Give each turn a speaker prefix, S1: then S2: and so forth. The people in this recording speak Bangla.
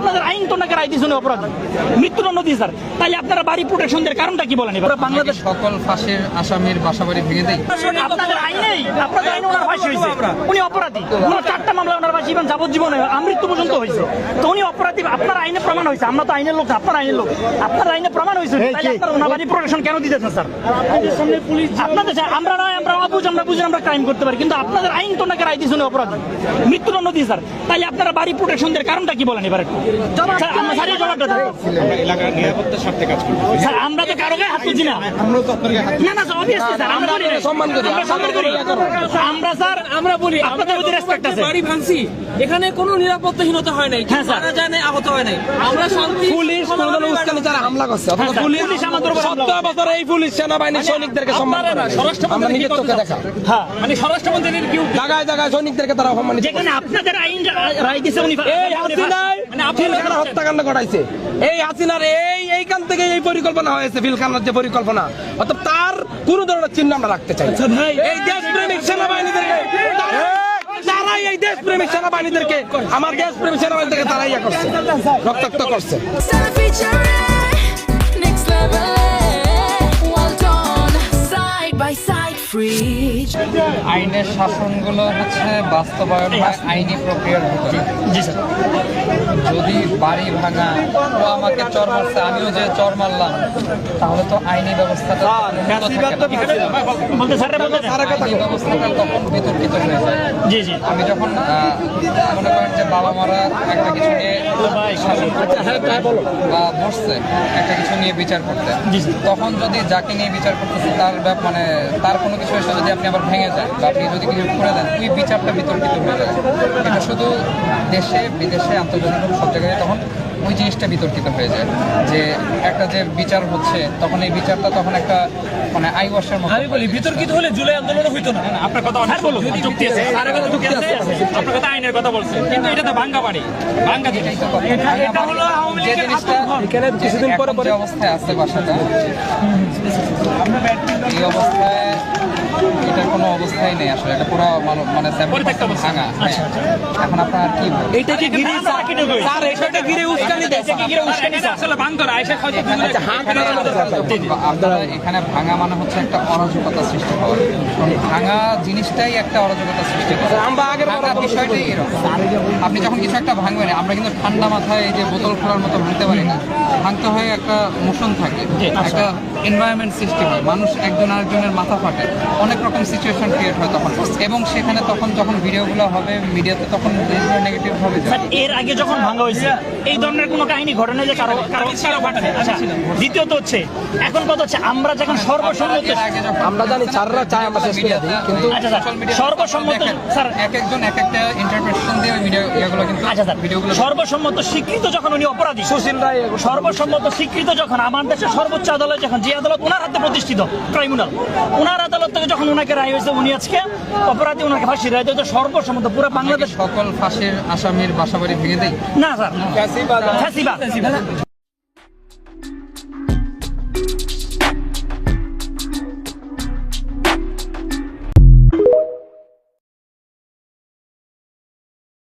S1: আপনাদের আইন তো নাকি রায় দিয়েছেন অপরাধী মৃত্যুদণ্ড দিয়ে স্যার, তাহলে আপনারা বাড়ি প্রোটেকশন দেওয়ার কারণটা কি বলেন? এবার বাংলাদেশ
S2: সকল ফাঁসির আসামির বাসাবাড়ি ভেঙে দেয়।
S1: আপনাদের আইনেই ওনার ফাঁসি হয়েছে, উনি অপরাধী। ওনার 4টা মামলা ওনার ফাঁসি এবং যাবজ্জীবন আমৃত্যু পর্যন্ত হয়েছে, তো উনি অপরাধী। আপনার আইনে প্রমাণ হয়েছে, আমরা তো আইনের লোক, আপনার আইনের লোক, আপনার আইনে প্রমাণ হয়েছে, তাহলে আপনারা ওনার বাড়ি প্রোটেকশন কেন দিতেছেন স্যার? আপনাদের আমরা নয়, আমরা অবুঝ, আমরা বুঝে আমরা ক্রাইম করতে পারি, কিন্তু আপনাদের আইন তো নাকি রায় দিয়েছেন অপরাধী মৃত্যুদণ্ড দিয়ে স্যার, তাহলে আপনারা বাড়ি প্রোটেকশন দেওয়ার কারণটা কি বলেন? এবার একটু স্যার আমরা সারিয়ে জবাবটা দেবো।
S3: এলাকার নিরাপত্তার স্বার্থে কাজ করতে
S1: স্যার আমরা তো কারো গায়ে হাত তুলছি না, না না অবভিয়াসলি স্যার, আমরা সম্মান করি, আমরা স্যার আমরা বলি আপনাদের প্রতি রেসপেক্ট আছে।
S4: বাড়ি ভাঙছি, এখানে কোনো নিরাপত্তাহীনতা হয় নাই, মারা যায় নাই, আহত হয় নাই, আমরা শান্তি।
S5: পুলিশ কোনদিন উস্কানি যারা হামলা করছে, অথচ পুলিশ
S1: আমাদের উপর হামলা
S5: 70 বছর এই পুলিশ সেনাবাহিনী সৈনিকদেরকে সম্মান করে না। আমরা নিজের চোখে দেখা,
S1: হ্যাঁ
S4: মানে স্বরাষ্ট্রমন্ত্রীর কি
S5: জায়গায় জায়গায় সৈনিকদেরকে তারা সম্মানিত করে।
S1: যেখানে আপনাদের আইন রায় দিয়েছে উনি
S5: এই হাসিনাই ফিলখানা হত্যাকাণ্ড ঘটাইছে, এই হাসিনার এইখান থেকে এই পরিকল্পনা হয়েছে, ফিলখানার যে পরিকল্পনা, অর্থাৎ তার কোন ধরনের চিহ্ন আমরা রাখতে চাই। এই দেশপ্রেমিক সেনাবাহিনীদেরকে তারাই, এই দেশপ্রেমিক সেনাবাহিনীদেরকে, আমার দেশপ্রেমিক সেনাবাহিনীদেরকে তারাই করছে, রক্তাক্ত করছে।
S2: আইনের শাসনগুলো হচ্ছে বাস্তবায়ন হয় আইনি প্রক্রিয়ার ভিতরে।
S1: জি স্যার।
S2: যদি বাড়ি ভাঙা, ও আমাকে চর মারছে, আমিও যে চর মারলাম, তাহলে তো আইনি ব্যবস্থাটা
S1: বলতে স্যার বলতে
S2: আইনি ব্যবস্থাটা তখন বিতর্কিত হয়ে যায়।
S1: জি জি
S2: আমি যখন মনে করেন যে বাবা মারা একটা কিছু নিয়ে শাসন করতে বা বসছে একটা কিছু নিয়ে বিচার করতে, তখন যদি যাকে নিয়ে বিচার করতেছে তার মানে তার কোনো কিছু এসে যদি আপনি আবার ভেঙে যান বা আপনি যদি কিছু করে দেন, ওই বিচারটা বিতর্কিত হয়ে যায়। এটা শুধু দেশে বিদেশে আন্তর্জাতিক সব জায়গায় তখন ওই জিনিসটা বিতর্কিত হয়ে যায় যে একটা যে বিচার হচ্ছে, তখন এই বিচারটা তখন একটা মানে আই ওয়াশের মতো।
S4: আমি বলি বিতর্কিত হলে জুলাই আন্দোলন হইতো না।
S1: আপনার কথা অনেক যুক্তি আছে, স্যারের কথা যুক্তি আছে, আপনার কথা আইনের কথা বলছে, কিন্তু এটা তো ভাঙ্গা বাড়ি, ভাঙ্গা
S2: এটাই তো কথা।
S1: এটা হলো আওয়ামী
S2: যে
S1: লীগের
S2: জিনিসটা
S5: এখানে কিছুদিন পরে
S2: এখন যে অবস্থায় আছে বাসাটা, এই অবস্থায় এটার কোনো অবস্থাই নেই আসলে, এটা পুরো মানে ভাঙা। এখন আপনার আর কি বলবো?
S5: এইটা কি গিরি স্যার, এটাকে গিরে উস্কানি দেয়।
S4: আসলে ভাঙতরা এসে হয়তো
S2: আপনারা এখানে ভাঙা মানে হচ্ছে একটা অরাজকতা সৃষ্টি হওয়া, ভাঙা জিনিসটাই একটা অরাজকতা সৃষ্টি করে।
S5: আমরা আগের
S2: ভাঙা বিষয়টাই এরকম। আপনি যখন কিছু একটা ভাঙবেন, আমরা কিন্তু ঠান্ডা মাথায় এই যে বোতল খোলার মতো ভাঙতে পারি না, ভাঙতে হয় একটা মোশন থাকে, একটা এনভায়রনমেন্ট সৃষ্টি হয়, মানুষ একজন আরেকজনের মাথা ফাটে, অনেক রকম সিচুয়েশন ক্রিয়েট হয় তখন, এবং সেখানে তখন যখন ভিডিওগুলো হবে মিডিয়াতে তখন নেগেটিভ হবে।
S1: এর আগে যখন ভাঙা হয়েছে এই ধরনের কোনো কাহিনী ঘটে না যে কারো ফাটে। আচ্ছা, দ্বিতীয়ত হচ্ছে এখন কথা হচ্ছে আমরা যখন সর্বসম্মত,
S5: আমরা জানি চাররা চায় আমরা শেষ করে দিই, কিন্তু
S1: আচ্ছা স্যার সর্বসম্মত স্যার
S2: এক একজন এক একটা ইন্টারপ্রিটেশন দিয়ে ভিডিওগুলো কিন্তু
S1: আচ্ছা স্যার
S2: ভিডিওগুলো
S1: সর্বসম্মত স্বীকৃত যখন উনি অপরাধী,
S5: সুশীল রায়
S1: সর্বসম্মত স্বীকৃত যখন আমার দেশের সর্বোচ্চ আদালত, যখন যে আদালত ওনার হাতে প্রতিষ্ঠিত ট্রাইব্যুনাল, ওনার আদালত থেকে যখন ওনাকে রায় হয়েছে, উনি আজকে অপরাধী, ওনাকে ফাঁসি রায় দিয়েছে সর্বসম্মত পুরো বাংলাদেশ।
S2: সকল ফাঁসির আসামির বাসাবাড়ি ভেঙে দেয়
S1: না স্যার, ফ্যাসিবাদ